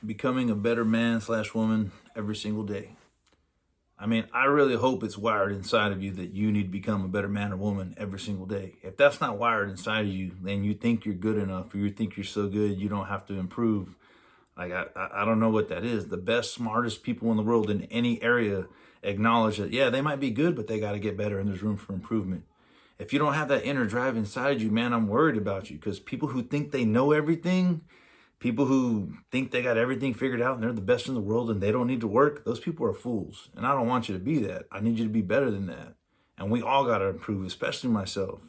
becoming a better man slash woman every single day. I mean, I really hope it's wired inside of you that you need to become a better man or woman every single day. If that's not wired inside of you, then you think you're good enough, or you think you're so good you don't have to improve. Like, I don't know what that is. The best, smartest people in the world in any area acknowledge that, yeah, they might be good, but they got to get better and there's room for improvement. If you don't have that inner drive inside you, man, I'm worried about you, because people who think they know everything, people who think they got everything figured out and they're the best in the world and they don't need to work, those people are fools. And I don't want you to be that. I need you to be better than that. And we all got to improve, especially myself.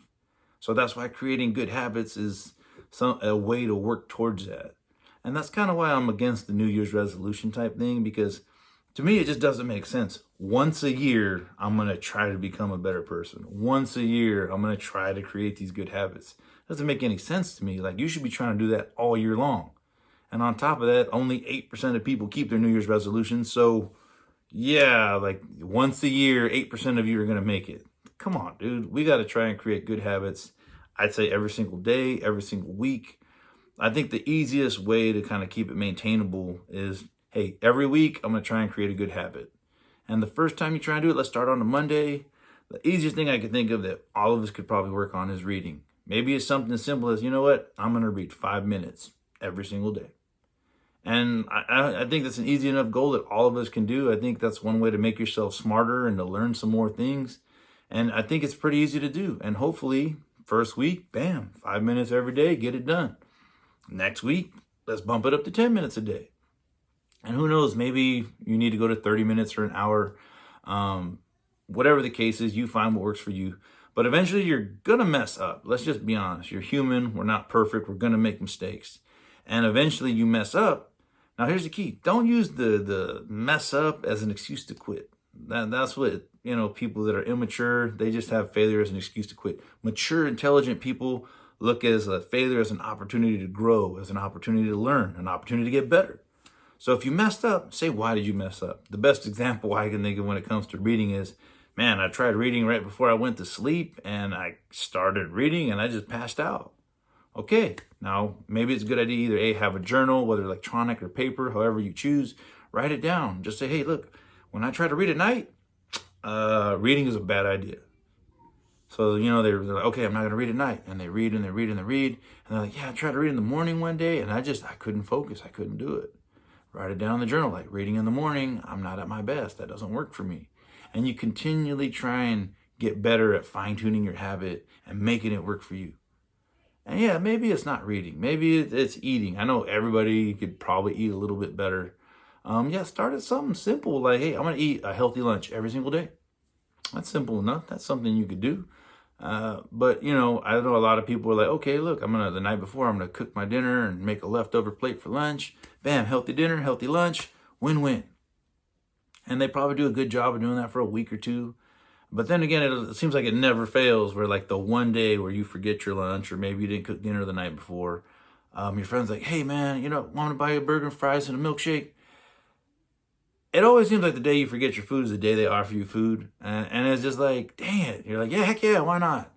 So that's why creating good habits is a way to work towards that. And that's kind of why I'm against the New Year's resolution type thing, because to me, it just doesn't make sense. Once a year, I'm going to try to become a better person. Once a year, I'm going to try to create these good habits. It doesn't make any sense to me. Like, you should be trying to do that all year long. And on top of that, only 8% of people keep their New Year's resolutions. So yeah, like once a year, 8% of you are going to make it. Come on, dude. We got to try and create good habits. I'd say every single day, every single week. I think the easiest way to kind of keep it maintainable is, hey, every week I'm going to try and create a good habit. And the first time you try and do it, let's start on a Monday. The easiest thing I could think of that all of us could probably work on is reading. Maybe it's something as simple as, you know what? I'm going to read 5 minutes every single day. And I think that's an easy enough goal that all of us can do. I think that's one way to make yourself smarter and to learn some more things. And I think it's pretty easy to do. And hopefully, first week, bam, 5 minutes every day, get it done. Next week, let's bump it up to 10 minutes a day. And who knows, maybe you need to go to 30 minutes or an hour. Whatever the case is, you find what works for you. But eventually, you're going to mess up. Let's just be honest. You're human. We're not perfect. We're going to make mistakes. And eventually, you mess up. Now, here's the key. Don't use the mess up as an excuse to quit. That's what, people that are immature, they just have failure as an excuse to quit. Mature, intelligent people look as a failure as an opportunity to grow, as an opportunity to learn, an opportunity to get better. So if you messed up, say, why did you mess up? The best example I can think of when it comes to reading is, man, I tried reading right before I went to sleep, and I started reading and I just passed out. Okay, now maybe it's a good idea either A, have a journal, whether electronic or paper, however you choose, write it down. Just say, hey, look, when I try to read at night, reading is a bad idea. So, they're like, okay, I'm not going to read at night. And they read and they read and they read. And they're like, yeah, I tried to read in the morning one day and I couldn't focus. I couldn't do it. Write it down in the journal, like reading in the morning, I'm not at my best. That doesn't work for me. And you continually try and get better at fine tuning your habit and making it work for you. And yeah, maybe it's not reading. Maybe it's eating. I know everybody could probably eat a little bit better. Start at something simple like, hey, I'm going to eat a healthy lunch every single day. That's simple enough. That's something you could do. But I know a lot of people are like, okay, look, the night before, I'm going to cook my dinner and make a leftover plate for lunch. Bam, healthy dinner, healthy lunch, win-win. And they probably do a good job of doing that for a week or two. But then again, it seems like it never fails where like the one day where you forget your lunch, or maybe you didn't cook dinner the night before. Your friend's like, hey man, want to buy you a burger and fries and a milkshake? It always seems like the day you forget your food is the day they offer you food. And it's just like, dang it. You're like, yeah, heck yeah, why not?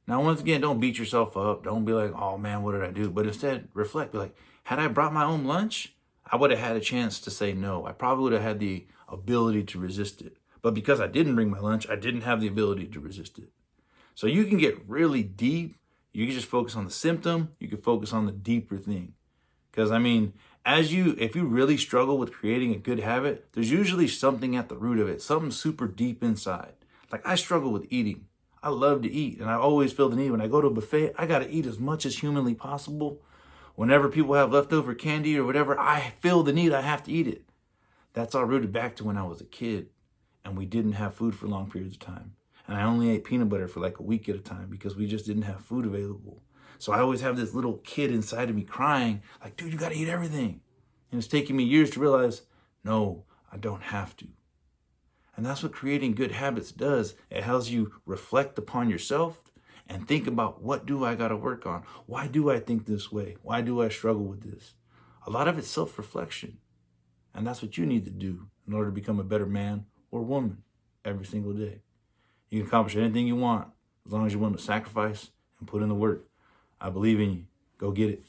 Now, once again, don't beat yourself up. Don't be like, oh man, what did I do? But instead, reflect. Be like, had I brought my own lunch, I would have had a chance to say no. I probably would have had the ability to resist it. But because I didn't bring my lunch, I didn't have the ability to resist it. So you can get really deep. You can just focus on the symptom. You can focus on the deeper thing. Because if you really struggle with creating a good habit, there's usually something at the root of it, something super deep inside. Like I struggle with eating. I love to eat, and I always feel the need. When I go to a buffet, I got to eat as much as humanly possible. Whenever people have leftover candy or whatever, I feel the need. I have to eat it. That's all rooted back to when I was a kid and we didn't have food for long periods of time. And I only ate peanut butter for like a week at a time because we just didn't have food available. So I always have this little kid inside of me crying, like, dude, you got to eat everything. And it's taking me years to realize, no, I don't have to. And that's what creating good habits does. It helps you reflect upon yourself and think about, what do I got to work on? Why do I think this way? Why do I struggle with this? A lot of it's self-reflection. And that's what you need to do in order to become a better man or woman every single day. You can accomplish anything you want as long as you're willing to sacrifice and put in the work. I believe in you. Go get it.